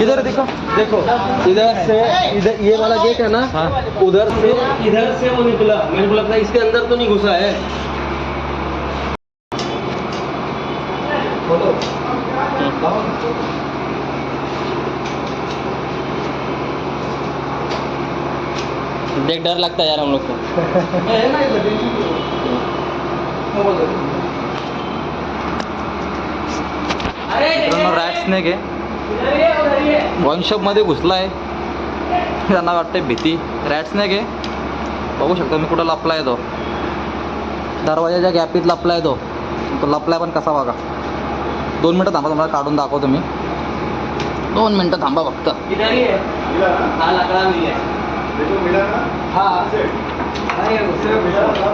इधर देखो देखो, इधर से इधर ये वाला गेट है ना, उधर से वो निकला। मेरे को लगता है इसके अंदर तो नहीं घुसा है। बोलो। देख डर लगता है यार हम लोग को। मित्रांनो रॅट स्नेक आहे, वाईन शॉप मध्ये घुसला आहे, त्यांना वाटते भीती। रॅट स्नेक आहे, बघू शकता मी कुठं लपलाय तो, दरवाजाच्या गॅपीत लपलाय तो लपलाय पण कसा बघा। 2 मिनटं थांबा, तुम्हाला काढून दाखवतो मी। 2 मिनटं थांबा फक्त। इधर ही है, हाँ लकड़ा नहीं है। देखो मिला ना, हाँ अरे उससे मिला था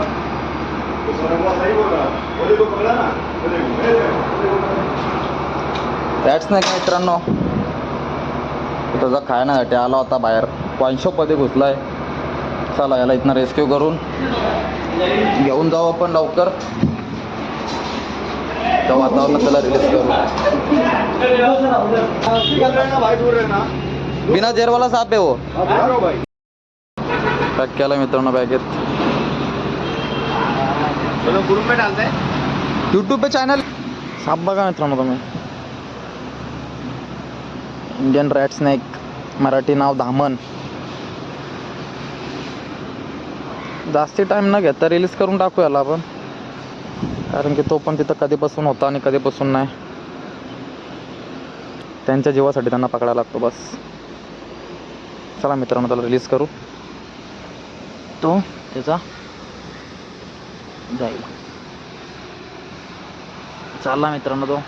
तो सोना सही बोल रहा, बोले तो पकड़ा ना, रॅट स्नेक आहे मित्रांनो, त्याचा खाण्यासाठी आला होता बाहेर, वाईन शॉपमध्ये घुसला आहे। चला याला इथनं रेस्क्यू करून घेऊन जाऊ आपण लवकर, त्या वातावरणात त्याला रिलीज करू। बिना जेरवाला साप आहे हो। पॅक केला मित्रांनो बॅगेत। ग्रुप में डालते हैं, यूट्यूब पे चॅनल साप बघा मित्रांनो तुम्ही, इंडियन रॅट स्नेक, मराठी नाव धामण। जास्ती टाईम न घेता रिलीज करून टाकू याला आपण, कारण की तो पण तिथं कधीपासून होता आणि कधीपासून नाही, त्यांच्या जीवासाठी त्यांना पकडायला लागतो बस। चला मित्रांनो त्याला रिलीज करू, तो त्याचा जाईल। चालला मित्रांनो तो।